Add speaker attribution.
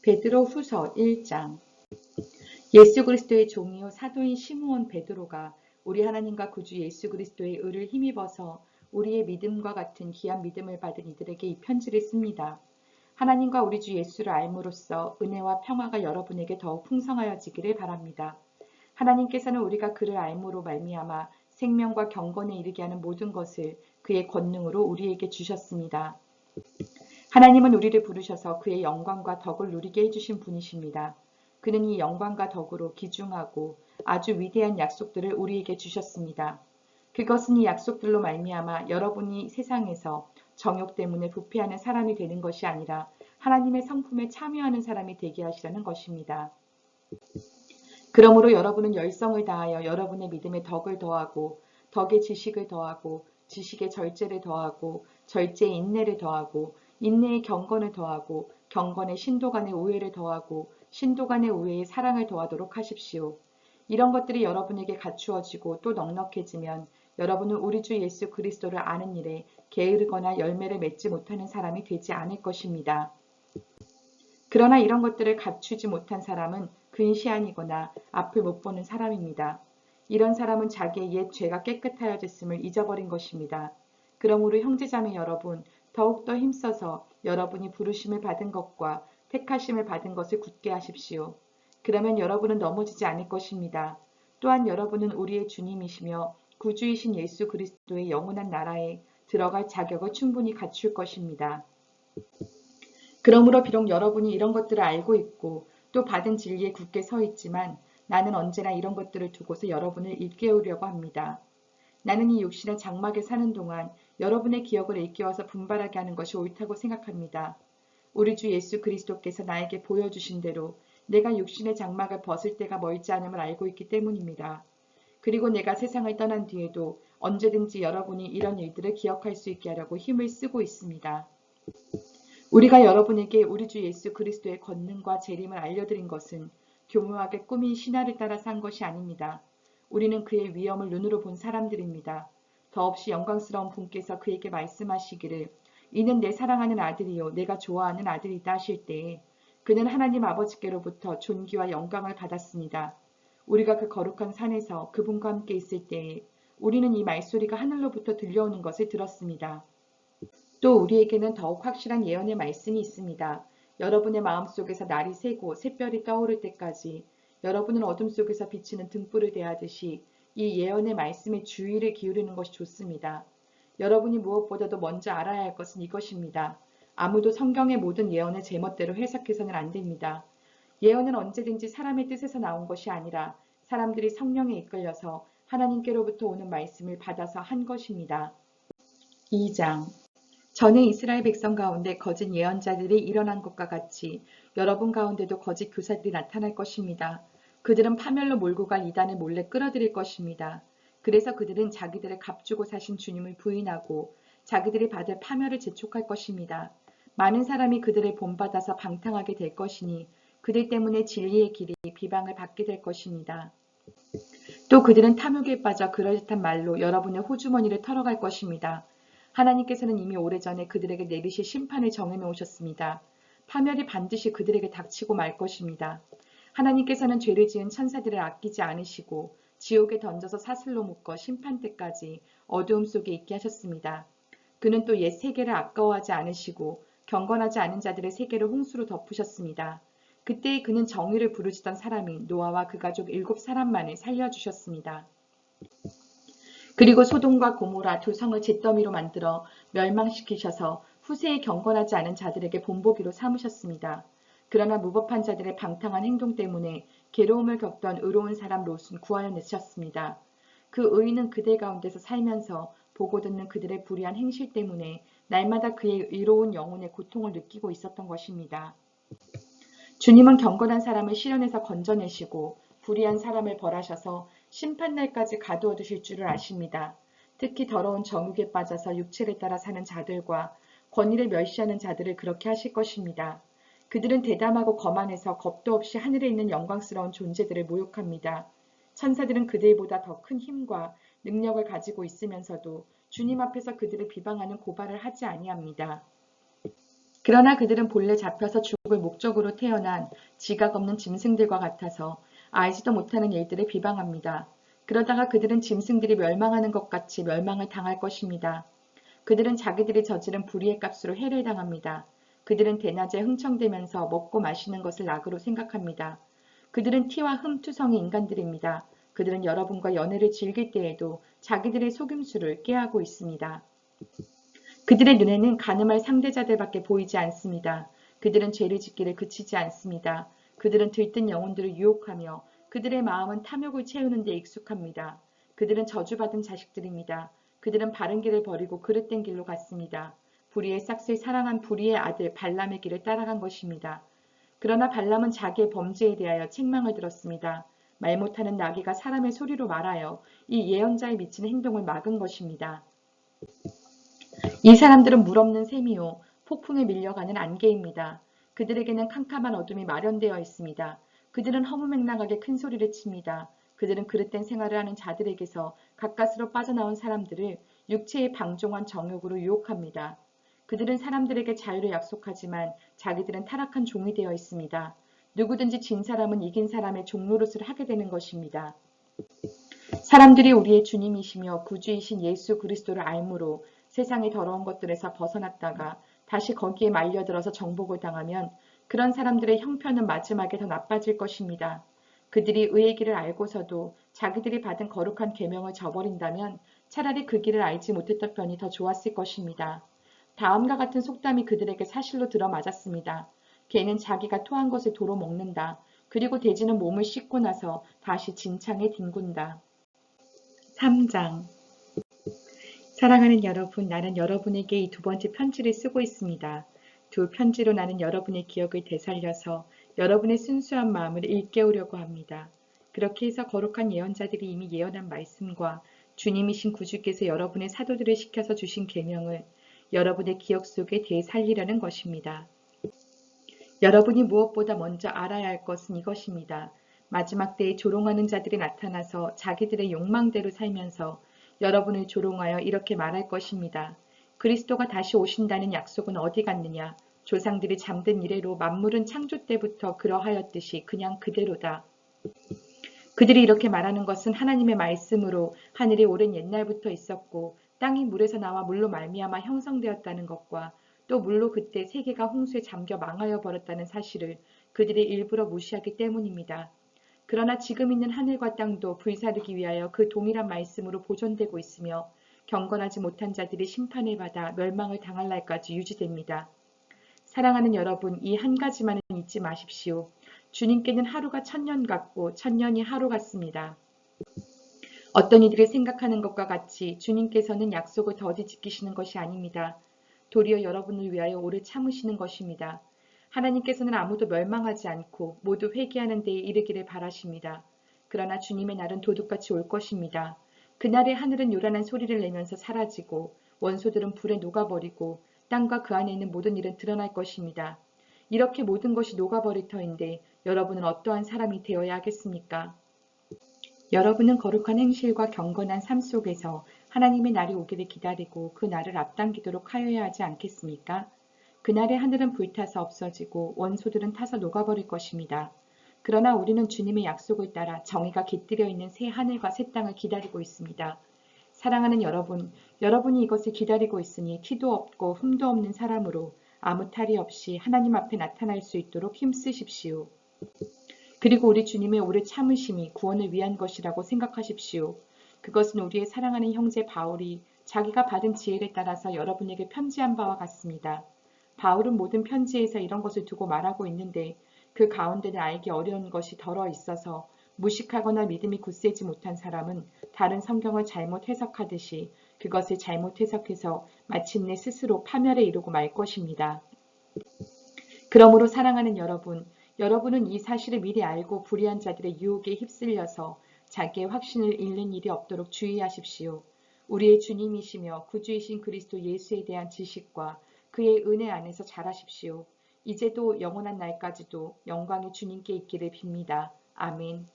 Speaker 1: 베드로 후서 1장. 예수 그리스도의 종이요 사도인 시므온 베드로가 우리 하나님과 구주 예수 그리스도의 의를 힘입어서 우리의 믿음과 같은 귀한 믿음을 받은 이들에게 이 편지를 씁니다. 하나님과 우리 주 예수를 알므로써 은혜와 평화가 여러분에게 더욱 풍성하여지기를 바랍니다. 하나님께서는 우리가 그를 알므로 말미암아 생명과 경건에 이르게 하는 모든 것을 그의 권능으로 우리에게 주셨습니다. 하나님은 우리를 부르셔서 그의 영광과 덕을 누리게 해주신 분이십니다. 그는 이 영광과 덕으로 귀중하고 아주 위대한 약속들을 우리에게 주셨습니다. 그것은 이 약속들로 말미암아 여러분이 세상에서 정욕 때문에 부패하는 사람이 되는 것이 아니라 하나님의 성품에 참여하는 사람이 되게 하시려는 것입니다. 그러므로 여러분은 열성을 다하여 여러분의 믿음에 덕을 더하고 덕에 지식을 더하고 지식에 절제를 더하고 절제에 인내를 더하고 인내에 경건을 더하고 경건에 신도 간의 우애를 더하고 신도 간의 우애에 사랑을 더하도록 하십시오. 이런 것들이 여러분에게 갖추어지고 또 넉넉해지면 여러분은 우리 주 예수 그리스도를 아는 일에 게으르거나 열매를 맺지 못하는 사람이 되지 않을 것입니다. 그러나 이런 것들을 갖추지 못한 사람은 근시안이거나 앞을 못 보는 사람입니다. 이런 사람은 자기의 옛 죄가 깨끗하여졌음을 잊어버린 것입니다. 그러므로 형제자매 여러분, 더욱더 힘써서 여러분이 부르심을 받은 것과 택하심을 받은 것을 굳게 하십시오. 그러면 여러분은 넘어지지 않을 것입니다. 또한 여러분은 우리의 주님이시며 구주이신 예수 그리스도의 영원한 나라에 들어갈 자격을 충분히 갖출 것입니다. 그러므로 비록 여러분이 이런 것들을 알고 있고 또 받은 진리에 굳게 서 있지만 나는 언제나 이런 것들을 두고서 여러분을 일깨우려고 합니다. 나는 이 육신의 장막에 사는 동안 여러분의 기억을 일깨워서 분발하게 하는 것이 옳다고 생각합니다. 우리 주 예수 그리스도께서 나에게 보여주신 대로 내가 육신의 장막을 벗을 때가 멀지 않음을 알고 있기 때문입니다. 그리고 내가 세상을 떠난 뒤에도 언제든지 여러분이 이런 일들을 기억할 수 있게 하려고 힘을 쓰고 있습니다. 우리가 여러분에게 우리 주 예수 그리스도의 권능과 재림을 알려드린 것은 교묘하게 꾸민 신화를 따라서 한 것이 아닙니다. 우리는 그의 위엄을 눈으로 본 사람들입니다. 더없이 영광스러운 분께서 그에게 말씀하시기를 이는 내 사랑하는 아들이요 내가 좋아하는 아들이다 하실 때에 그는 하나님 아버지께로부터 존귀와 영광을 받았습니다. 우리가 그 거룩한 산에서 그분과 함께 있을 때에 우리는 이 말소리가 하늘로부터 들려오는 것을 들었습니다. 또 우리에게는 더욱 확실한 예언의 말씀이 있습니다. 여러분의 마음속에서 날이 새고 샛별이 떠오를 때까지 여러분은 어둠 속에서 비치는 등불을 대하듯이 이 예언의 말씀에 주의를 기울이는 것이 좋습니다. 여러분이 무엇보다도 먼저 알아야 할 것은 이것입니다. 아무도 성경의 모든 예언을 제멋대로 해석해서는 안 됩니다. 예언은 언제든지 사람의 뜻에서 나온 것이 아니라 사람들이 성령에 이끌려서 하나님께로부터 오는 말씀을 받아서 한 것입니다. 2장. 전에 이스라엘 백성 가운데 거짓 예언자들이 일어난 것과 같이 여러분 가운데도 거짓 교사들이 나타날 것입니다. 그들은 파멸로 몰고 갈 이단을 몰래 끌어들일 것입니다. 그래서 그들은 자기들을 값주고 사신 주님을 부인하고 자기들이 받을 파멸을 재촉할 것입니다. 많은 사람이 그들을 본받아서 방탕하게 될 것이니 그들 때문에 진리의 길이 비방을 받게 될 것입니다. 또 그들은 탐욕에 빠져 그럴듯한 말로 여러분의 호주머니를 털어갈 것입니다. 하나님께서는 이미 오래전에 그들에게 내리실 심판을 정해 놓으셨습니다. 파멸이 반드시 그들에게 닥치고 말 것입니다. 하나님께서는 죄를 지은 천사들을 아끼지 않으시고 지옥에 던져서 사슬로 묶어 심판 때까지 어두움 속에 있게 하셨습니다. 그는 또 옛 세계를 아까워하지 않으시고 경건하지 않은 자들의 세계를 홍수로 덮으셨습니다. 그때에 그는 정의를 부르짖던 사람인 노아와 그 가족 7사람만을 살려주셨습니다. 그리고 소돔과 고모라 두 성을 잿더미로 만들어 멸망시키셔서 후세에 경건하지 않은 자들에게 본보기로 삼으셨습니다. 그러나 무법한 자들의 방탕한 행동 때문에 괴로움을 겪던 의로운 사람 롯은 구하여내셨습니다. 그 의인은 그들 가운데서 살면서 보고 듣는 그들의 불의한 행실 때문에 날마다 그의 의로운 영혼의 고통을 느끼고 있었던 것입니다. 주님은 경건한 사람을 시련에서 건져내시고 불의한 사람을 벌하셔서 심판날까지 가두어 두실 줄을 아십니다. 특히 더러운 정욕에 빠져서 육체를 따라 사는 자들과 권위를 멸시하는 자들을 그렇게 하실 것입니다. 그들은 대담하고 거만해서 겁도 없이 하늘에 있는 영광스러운 존재들을 모욕합니다. 천사들은 그들보다 더 큰 힘과 능력을 가지고 있으면서도 주님 앞에서 그들을 비방하는 고발을 하지 아니합니다. 그러나 그들은 본래 잡혀서 죽을 목적으로 태어난 지각 없는 짐승들과 같아서 알지도 못하는 일들을 비방합니다. 그러다가 그들은 짐승들이 멸망하는 것 같이 멸망을 당할 것입니다. 그들은 자기들이 저지른 불의의 값으로 해를 당합니다. 그들은 대낮에 흥청대면서 먹고 마시는 것을 낙으로 생각합니다. 그들은 티와 흠투성의 인간들입니다. 그들은 여러분과 연애를 즐길 때에도 자기들의 속임수를 꾀하고 있습니다. 그들의 눈에는 간음할 상대자들밖에 보이지 않습니다. 그들은 죄를 짓기를 그치지 않습니다. 그들은 들뜬 영혼들을 유혹하며 그들의 마음은 탐욕을 채우는 데 익숙합니다. 그들은 저주받은 자식들입니다. 그들은 바른 길을 버리고 그릇된 길로 갔습니다. 불의의 싹을 사랑한 불의의 아들 발람의 길을 따라간 것입니다. 그러나 발람은 자기의 범죄에 대하여 책망을 들었습니다. 말 못하는 나귀가 사람의 소리로 말하여 이 예언자의 미치는 행동을 막은 것입니다. 이 사람들은 물없는 샘이요 폭풍에 밀려가는 안개입니다. 그들에게는 캄캄한 어둠이 마련되어 있습니다. 그들은 허무맹랑하게 큰 소리를 칩니다. 그들은 그릇된 생활을 하는 자들에게서 가까스로 빠져나온 사람들을 육체의 방종한 정욕으로 유혹합니다. 그들은 사람들에게 자유를 약속하지만 자기들은 타락한 종이 되어 있습니다. 누구든지 진 사람은 이긴 사람의 종노릇을 하게 되는 것입니다. 사람들이 우리의 주님이시며 구주이신 예수 그리스도를 알므로 세상의 더러운 것들에서 벗어났다가 다시 거기에 말려들어서 정복을 당하면 그런 사람들의 형편은 마지막에 더 나빠질 것입니다. 그들이 의의 길을 알고서도 자기들이 받은 거룩한 계명을 저버린다면 차라리 그 길을 알지 못했던 편이 더 좋았을 것입니다. 다음과 같은 속담이 그들에게 사실로 들어맞았습니다. 개는 자기가 토한 것을 도로 먹는다. 그리고 돼지는 몸을 씻고 나서 다시 진창에 뒹군다. 3장. 사랑하는 여러분, 나는 여러분에게 이 두 번째 편지를 쓰고 있습니다. 두 편지로 나는 여러분의 기억을 되살려서 여러분의 순수한 마음을 일깨우려고 합니다. 그렇게 해서 거룩한 예언자들이 이미 예언한 말씀과 주님이신 구주께서 여러분의 사도들을 시켜서 주신 계명을 여러분의 기억 속에 되살리려는 것입니다. 여러분이 무엇보다 먼저 알아야 할 것은 이것입니다. 마지막 때에 조롱하는 자들이 나타나서 자기들의 욕망대로 살면서 여러분을 조롱하여 이렇게 말할 것입니다. 그리스도가 다시 오신다는 약속은 어디 갔느냐? 조상들이 잠든 이래로 만물은 창조 때부터 그러하였듯이 그냥 그대로다. 그들이 이렇게 말하는 것은 하나님의 말씀으로 하늘이 오랜 옛날부터 있었고 땅이 물에서 나와 물로 말미암아 형성되었다는 것과 또 물로 그때 세계가 홍수에 잠겨 망하여 버렸다는 사실을 그들이 일부러 무시하기 때문입니다. 그러나 지금 있는 하늘과 땅도 불사르기 위하여 그 동일한 말씀으로 보존되고 있으며 경건하지 못한 자들이 심판을 받아 멸망을 당할 날까지 유지됩니다. 사랑하는 여러분, 이 한 가지만은 잊지 마십시오. 주님께는 하루가 천년 같고 천년이 하루 같습니다. 어떤 이들이 생각하는 것과 같이 주님께서는 약속을 더디 지키시는 것이 아닙니다. 도리어 여러분을 위하여 오래 참으시는 것입니다. 하나님께서는 아무도 멸망하지 않고 모두 회개하는 데에 이르기를 바라십니다. 그러나 주님의 날은 도둑같이 올 것입니다. 그날에 하늘은 요란한 소리를 내면서 사라지고 원소들은 불에 녹아버리고 땅과 그 안에 있는 모든 일은 드러날 것입니다. 이렇게 모든 것이 녹아버릴 터인데 여러분은 어떠한 사람이 되어야 하겠습니까? 여러분은 거룩한 행실과 경건한 삶 속에서 하나님의 날이 오기를 기다리고 그 날을 앞당기도록 하여야 하지 않겠습니까? 그날에 하늘은 불타서 없어지고 원소들은 타서 녹아버릴 것입니다. 그러나 우리는 주님의 약속을 따라 정의가 깃들여 있는 새 하늘과 새 땅을 기다리고 있습니다. 사랑하는 여러분, 여러분이 이것을 기다리고 있으니 티도 없고 흠도 없는 사람으로 아무 탈이 없이 하나님 앞에 나타날 수 있도록 힘쓰십시오. 그리고 우리 주님의 오래 참으심이 구원을 위한 것이라고 생각하십시오. 그것은 우리의 사랑하는 형제 바울이 자기가 받은 지혜를 따라서 여러분에게 편지한 바와 같습니다. 바울은 모든 편지에서 이런 것을 두고 말하고 있는데 그 가운데는 알기 어려운 것이 덜어 있어서 무식하거나 믿음이 굳세지 못한 사람은 다른 성경을 잘못 해석하듯이 그것을 잘못 해석해서 마침내 스스로 파멸에 이르고 말 것입니다. 그러므로 사랑하는 여러분, 여러분은 이 사실을 미리 알고 불의한 자들의 유혹에 휩쓸려서 자기의 확신을 잃는 일이 없도록 주의하십시오. 우리의 주님이시며 구주이신 그리스도 예수에 대한 지식과 그의 은혜 안에서 자라십시오. 이제도 영원한 날까지도 영광이 주님께 있기를 빕니다. 아멘.